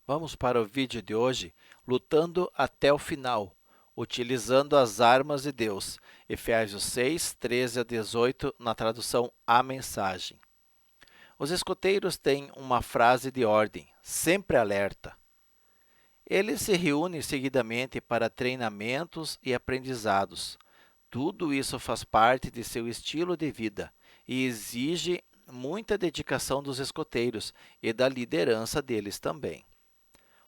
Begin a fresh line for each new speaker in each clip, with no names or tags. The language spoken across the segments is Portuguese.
Vamos para o vídeo de hoje, lutando até o final, utilizando as armas de Deus. Efésios 6, 13 a 18, na tradução A Mensagem. Os escoteiros têm uma frase de ordem, sempre alerta. Eles se reúnem seguidamente para treinamentos e aprendizados. Tudo isso faz parte de seu estilo de vida e exige muita dedicação dos escoteiros e da liderança deles também.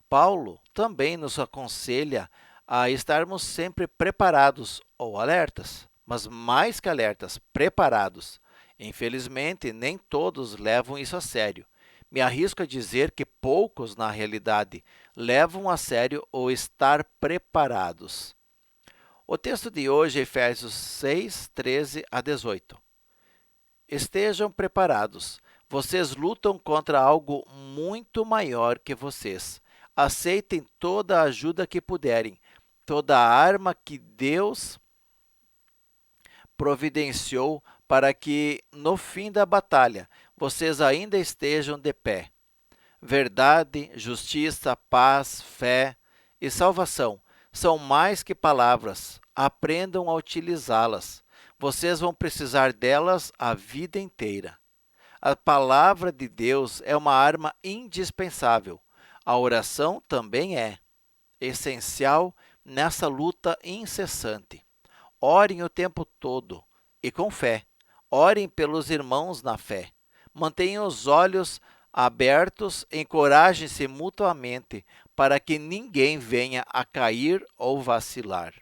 Paulo também nos aconselha a estarmos sempre preparados ou alertas, mas mais que alertas, preparados. Infelizmente, nem todos levam isso a sério. Me arrisco a dizer que poucos, na realidade, levam a sério o estar preparados. O texto de hoje é Efésios 6, 13 a 18. Estejam preparados. Vocês lutam contra algo muito maior que vocês. Aceitem toda a ajuda que puderem, toda a arma que Deus providenciou para que, no fim da batalha, vocês ainda estejam de pé. Verdade, justiça, paz, fé e salvação são mais que palavras. Aprendam a utilizá-las. Vocês vão precisar delas a vida inteira. A palavra de Deus é uma arma indispensável. A oração também é essencial nessa luta incessante. Orem o tempo todo e com fé. Orem pelos irmãos na fé. Mantenham os olhos abertos, encorajem-se mutuamente para que ninguém venha a cair ou vacilar.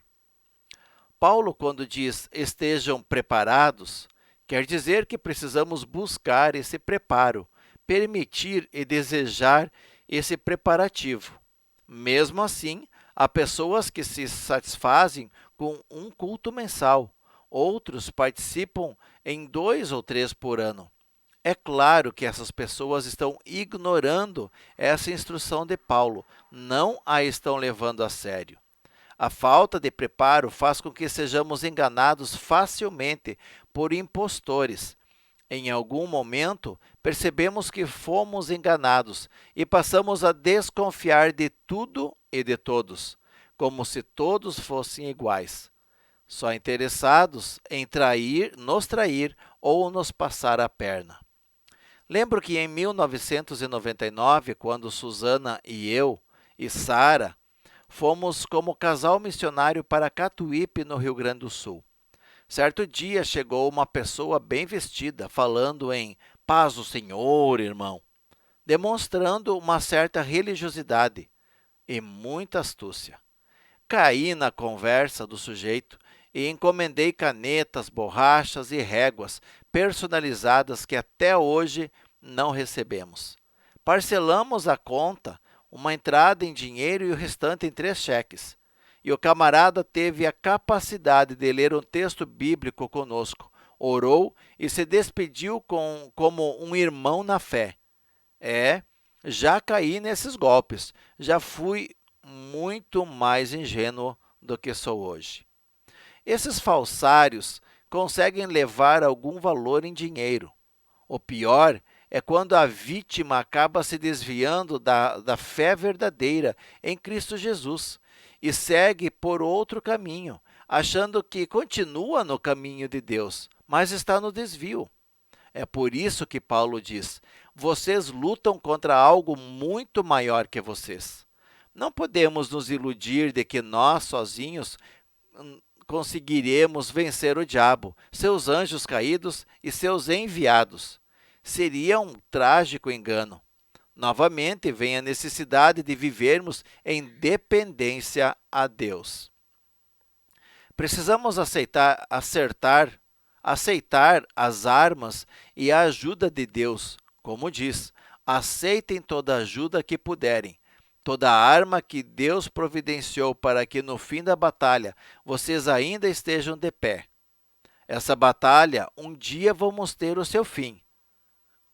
Paulo, quando diz estejam preparados, quer dizer que precisamos buscar esse preparo, permitir e desejar esse preparativo. Mesmo assim, há pessoas que se satisfazem com um culto mensal, outros participam em 2 ou 3 por ano. É claro que essas pessoas estão ignorando essa instrução de Paulo, não a estão levando a sério. A falta de preparo faz com que sejamos enganados facilmente por impostores. Em algum momento, percebemos que fomos enganados e passamos a desconfiar de tudo e de todos, como se todos fossem iguais, só interessados em nos trair ou nos passar a perna. Lembro que em 1999, quando Susana e eu e Sara fomos como casal missionário para Catuípe, no Rio Grande do Sul. Certo dia chegou uma pessoa bem vestida, falando em paz do Senhor, irmão, demonstrando uma certa religiosidade e muita astúcia. Caí na conversa do sujeito e encomendei canetas, borrachas e réguas personalizadas que até hoje não recebemos. Parcelamos a conta, uma entrada em dinheiro e o restante em 3 cheques. E o camarada teve a capacidade de ler um texto bíblico conosco, orou e se despediu como um irmão na fé. Já caí nesses golpes, já fui muito mais ingênuo do que sou hoje. Esses falsários conseguem levar algum valor em dinheiro. O pior é quando a vítima acaba se desviando da fé verdadeira em Cristo Jesus e segue por outro caminho, achando que continua no caminho de Deus, mas está no desvio. É por isso que Paulo diz: vocês lutam contra algo muito maior que vocês. Não podemos nos iludir de que nós sozinhos conseguiremos vencer o diabo, seus anjos caídos e seus enviados. Seria um trágico engano. Novamente vem a necessidade de vivermos em dependência a Deus. Precisamos aceitar as armas e a ajuda de Deus. Como diz, aceitem toda a ajuda que puderem, toda a arma que Deus providenciou para que no fim da batalha vocês ainda estejam de pé. Essa batalha um dia vamos ter o seu fim,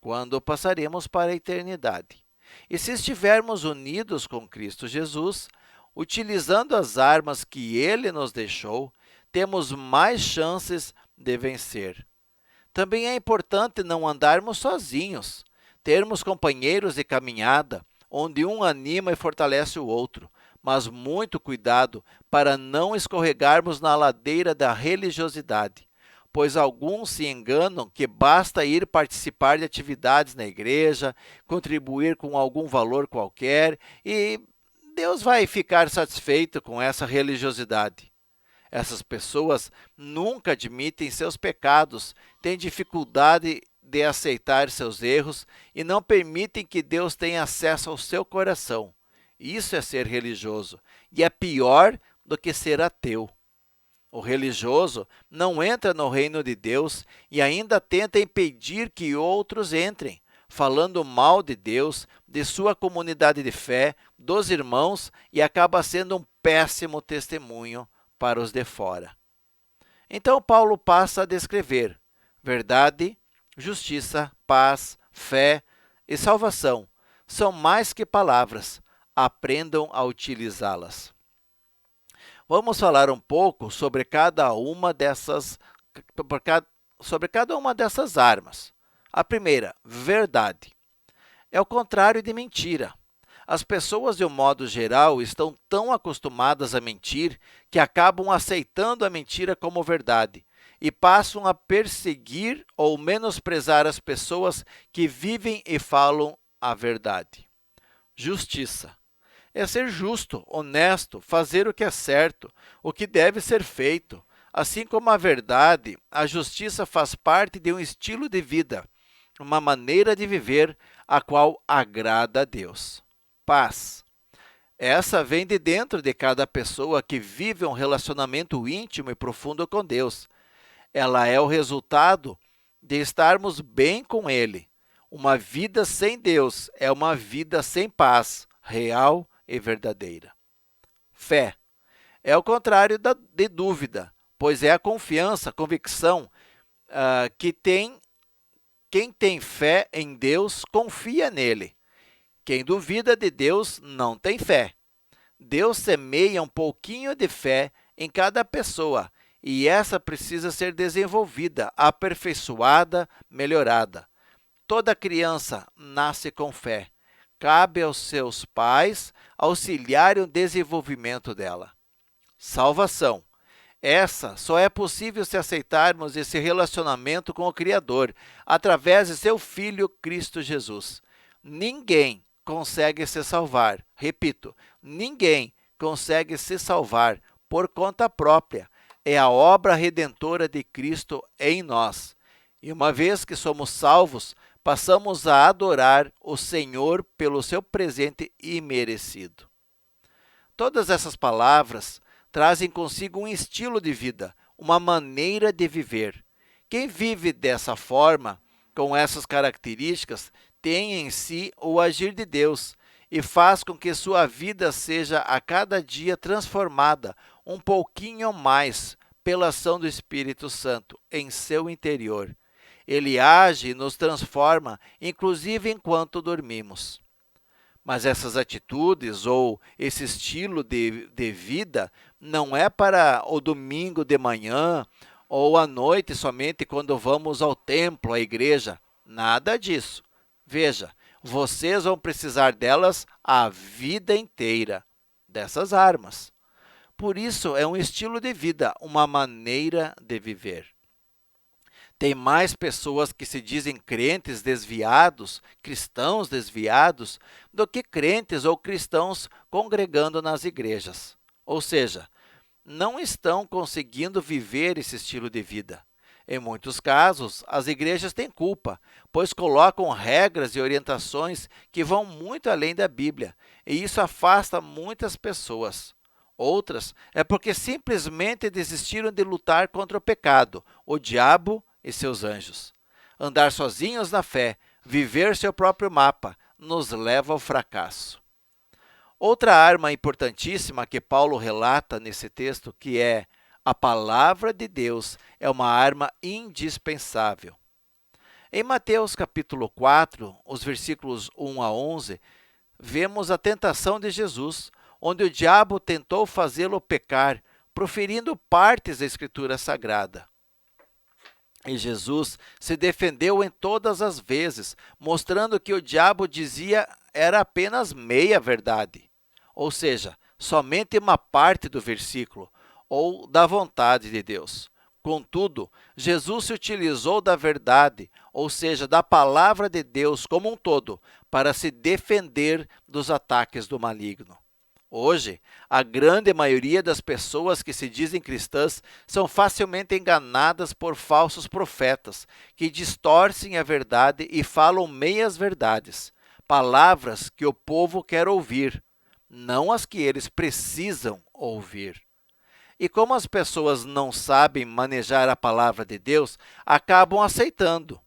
quando passaremos para a eternidade. E se estivermos unidos com Cristo Jesus, utilizando as armas que Ele nos deixou, temos mais chances de vencer. Também é importante não andarmos sozinhos, termos companheiros de caminhada, onde um anima e fortalece o outro, mas muito cuidado para não escorregarmos na ladeira da religiosidade, pois alguns se enganam que basta ir participar de atividades na igreja, contribuir com algum valor qualquer e Deus vai ficar satisfeito com essa religiosidade. Essas pessoas nunca admitem seus pecados, têm dificuldade de aceitar seus erros e não permitem que Deus tenha acesso ao seu coração. Isso é ser religioso e é pior do que ser ateu. O religioso não entra no reino de Deus e ainda tenta impedir que outros entrem, falando mal de Deus, de sua comunidade de fé, dos irmãos e acaba sendo um péssimo testemunho para os de fora. Então, Paulo passa a descrever verdade, justiça, paz, fé e salvação. São mais que palavras, aprendam a utilizá-las. Vamos falar um pouco sobre cada uma dessas armas. A primeira, verdade. É o contrário de mentira. As pessoas, de um modo geral, estão tão acostumadas a mentir que acabam aceitando a mentira como verdade e passam a perseguir ou menosprezar as pessoas que vivem e falam a verdade. Justiça. É ser justo, honesto, fazer o que é certo, o que deve ser feito. Assim como a verdade, a justiça faz parte de um estilo de vida, uma maneira de viver a qual agrada a Deus. Paz. Essa vem de dentro de cada pessoa que vive um relacionamento íntimo e profundo com Deus. Ela é o resultado de estarmos bem com Ele. Uma vida sem Deus é uma vida sem paz, real e verdadeira. Fé. É o contrário de dúvida, pois é a confiança, a convicção que quem tem fé em Deus confia nele. Quem duvida de Deus não tem fé. Deus semeia um pouquinho de fé em cada pessoa e essa precisa ser desenvolvida, aperfeiçoada, melhorada. Toda criança nasce com fé. Cabe aos seus pais auxiliarem o desenvolvimento dela. Salvação. Essa só é possível se aceitarmos esse relacionamento com o Criador, através de seu Filho Cristo Jesus. Ninguém consegue se salvar. Repito, ninguém consegue se salvar por conta própria. É a obra redentora de Cristo em nós. E uma vez que somos salvos, passamos a adorar o Senhor pelo seu presente imerecido. Todas essas palavras trazem consigo um estilo de vida, uma maneira de viver. Quem vive dessa forma, com essas características, tem em si o agir de Deus e faz com que sua vida seja a cada dia transformada um pouquinho mais pela ação do Espírito Santo em seu interior. Ele age e nos transforma, inclusive enquanto dormimos. Mas essas atitudes ou esse estilo de vida não é para o domingo de manhã ou à noite somente quando vamos ao templo, à igreja. Nada disso. Veja, vocês vão precisar delas a vida inteira, dessas armas. Por isso, é um estilo de vida, uma maneira de viver. Tem mais pessoas que se dizem crentes desviados, cristãos desviados, do que crentes ou cristãos congregando nas igrejas. Ou seja, não estão conseguindo viver esse estilo de vida. Em muitos casos, as igrejas têm culpa, pois colocam regras e orientações que vão muito além da Bíblia, e isso afasta muitas pessoas. Outras é porque simplesmente desistiram de lutar contra o pecado, o diabo e seus anjos. Andar sozinhos na fé, viver seu próprio mapa, nos leva ao fracasso. Outra arma importantíssima que Paulo relata nesse texto, que é a palavra de Deus, é uma arma indispensável. Em Mateus capítulo 4, os versículos 1 a 11, vemos a tentação de Jesus, onde o diabo tentou fazê-lo pecar, proferindo partes da Escritura Sagrada. E Jesus se defendeu em todas as vezes, mostrando que o diabo dizia era apenas meia verdade, ou seja, somente uma parte do versículo ou da vontade de Deus. Contudo, Jesus se utilizou da verdade, ou seja, da palavra de Deus como um todo, para se defender dos ataques do maligno. Hoje, a grande maioria das pessoas que se dizem cristãs são facilmente enganadas por falsos profetas, que distorcem a verdade e falam meias-verdades, palavras que o povo quer ouvir, não as que eles precisam ouvir. E como as pessoas não sabem manejar a palavra de Deus, acabam aceitando.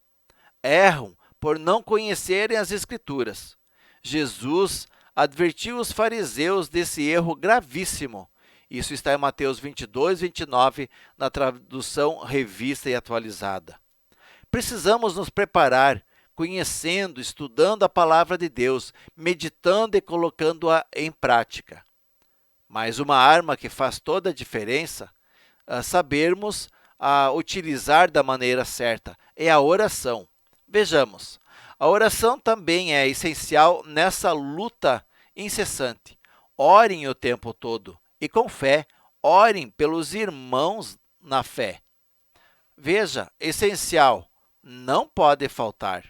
Erram por não conhecerem as Escrituras. Jesus advertiu os fariseus desse erro gravíssimo. Isso está em Mateus 22, 29, na tradução Revista e Atualizada. Precisamos nos preparar, conhecendo, estudando a palavra de Deus, meditando e colocando-a em prática. Mas uma arma que faz toda a diferença, sabermos utilizar da maneira certa, é a oração. Vejamos, a oração também é essencial nessa luta incessante. Orem o tempo todo e com fé, orem pelos irmãos na fé. Veja, essencial, não pode faltar.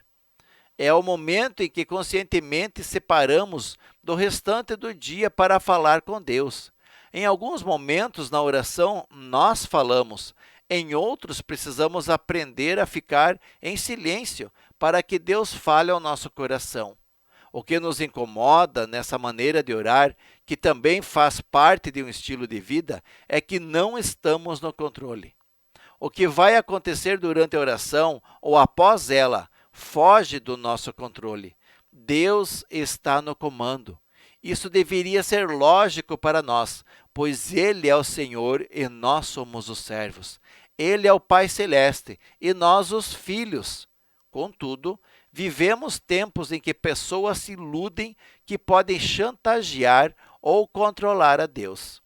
É o momento em que conscientemente separamos do restante do dia para falar com Deus. Em alguns momentos na oração nós falamos, em outros precisamos aprender a ficar em silêncio para que Deus fale ao nosso coração. O que nos incomoda nessa maneira de orar, que também faz parte de um estilo de vida, é que não estamos no controle. O que vai acontecer durante a oração ou após ela foge do nosso controle. Deus está no comando. Isso deveria ser lógico para nós, pois Ele é o Senhor e nós somos os servos. Ele é o Pai Celeste e nós os filhos. Contudo, vivemos tempos em que pessoas se iludem que podem chantagear ou controlar a Deus.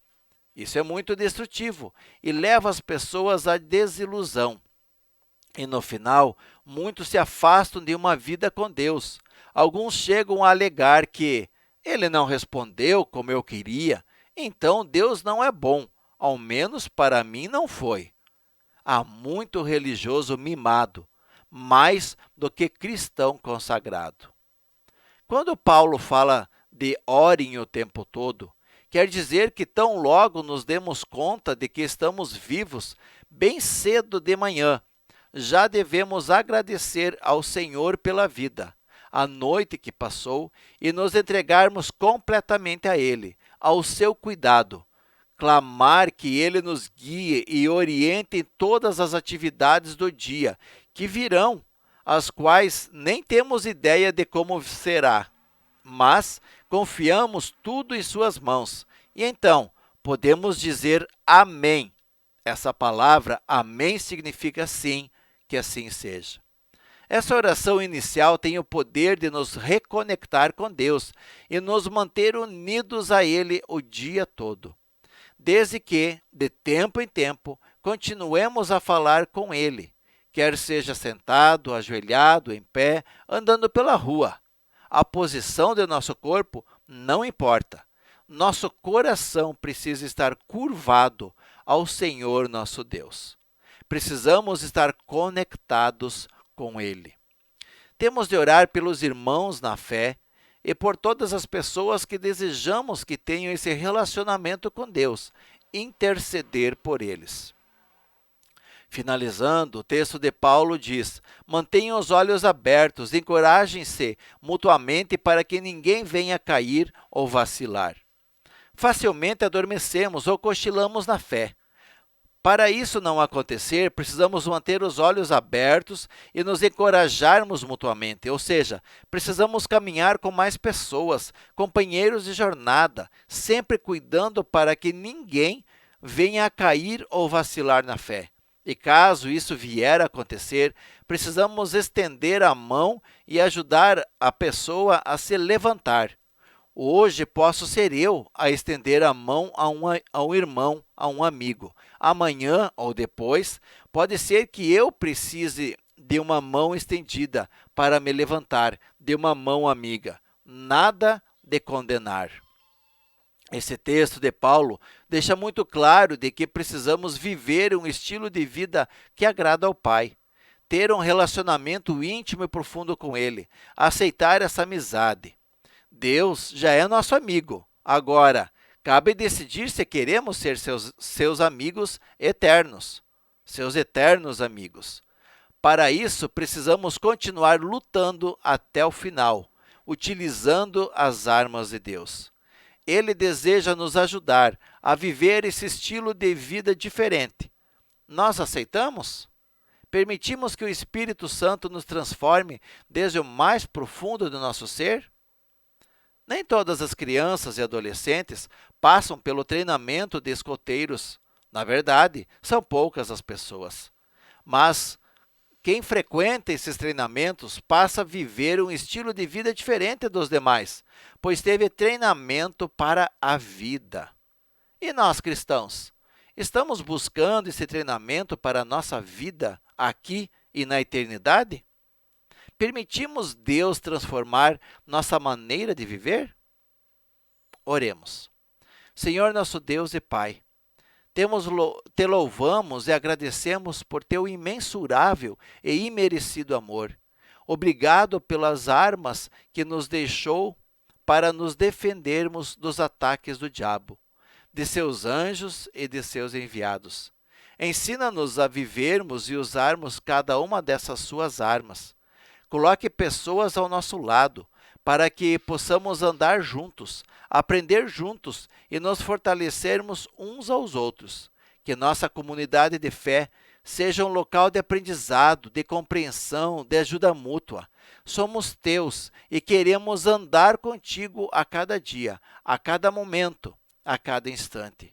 Isso é muito destrutivo e leva as pessoas à desilusão. E no final, muitos se afastam de uma vida com Deus. Alguns chegam a alegar que ele não respondeu como eu queria, então Deus não é bom, ao menos para mim não foi. Há muito religioso mimado, mais do que cristão consagrado. Quando Paulo fala de orem o tempo todo, quer dizer que tão logo nos demos conta de que estamos vivos, bem cedo de manhã, já devemos agradecer ao Senhor pela vida, a noite que passou, e nos entregarmos completamente a Ele, ao seu cuidado. Clamar que Ele nos guie e oriente em todas as atividades do dia, que virão, as quais nem temos ideia de como será, mas confiamos tudo em suas mãos. E então, podemos dizer amém. Essa palavra, amém, significa sim, que assim seja. Essa oração inicial tem o poder de nos reconectar com Deus e nos manter unidos a Ele o dia todo. Desde que, de tempo em tempo, continuemos a falar com Ele, quer seja sentado, ajoelhado, em pé, andando pela rua. A posição de nosso corpo não importa. Nosso coração precisa estar curvado ao Senhor nosso Deus. Precisamos estar conectados com Ele. Temos de orar pelos irmãos na fé e por todas as pessoas que desejamos que tenham esse relacionamento com Deus, interceder por eles. Finalizando, o texto de Paulo diz: mantenham os olhos abertos, encorajem-se mutuamente para que ninguém venha cair ou vacilar. Facilmente adormecemos ou cochilamos na fé. Para isso não acontecer, precisamos manter os olhos abertos e nos encorajarmos mutuamente, ou seja, precisamos caminhar com mais pessoas, companheiros de jornada, sempre cuidando para que ninguém venha a cair ou vacilar na fé. E caso isso vier a acontecer, precisamos estender a mão e ajudar a pessoa a se levantar. Hoje posso ser eu a estender a mão a um irmão, a um amigo. Amanhã ou depois, pode ser que eu precise de uma mão estendida para me levantar, de uma mão amiga. nada de condenar. Esse texto de Paulo deixa muito claro de que precisamos viver um estilo de vida que agrada ao Pai, ter um relacionamento íntimo e profundo com Ele, aceitar essa amizade. Deus já é nosso amigo. Agora, cabe decidir se queremos ser seus amigos eternos, seus eternos amigos. Para isso, precisamos continuar lutando até o final, utilizando as armas de Deus. Ele deseja nos ajudar a viver esse estilo de vida diferente. Nós aceitamos? Permitimos que o Espírito Santo nos transforme desde o mais profundo do nosso ser? Nem todas as crianças e adolescentes passam pelo treinamento de escoteiros. Na verdade, são poucas as pessoas. Mas quem frequenta esses treinamentos passa a viver um estilo de vida diferente dos demais, pois teve treinamento para a vida. E nós, cristãos, estamos buscando esse treinamento para a nossa vida aqui e na eternidade? Permitimos Deus transformar nossa maneira de viver? Oremos. Senhor nosso Deus e Pai, te louvamos e agradecemos por teu imensurável e imerecido amor. Obrigado pelas armas que nos deixou para nos defendermos dos ataques do diabo, de seus anjos e de seus enviados. Ensina-nos a vivermos e usarmos cada uma dessas suas armas. Coloque pessoas ao nosso lado, para que possamos andar juntos, aprender juntos e nos fortalecermos uns aos outros. Que nossa comunidade de fé seja um local de aprendizado, de compreensão, de ajuda mútua. Somos teus e queremos andar contigo a cada dia, a cada momento, a cada instante.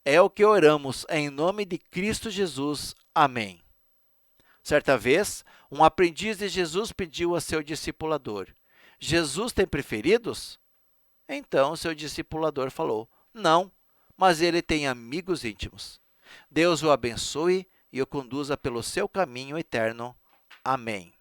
É o que oramos em nome de Cristo Jesus. Amém. Certa vez, um aprendiz de Jesus pediu a seu discipulador: Jesus tem preferidos? Então, seu discipulador falou: não, mas ele tem amigos íntimos. Deus o abençoe e o conduza pelo seu caminho eterno. Amém.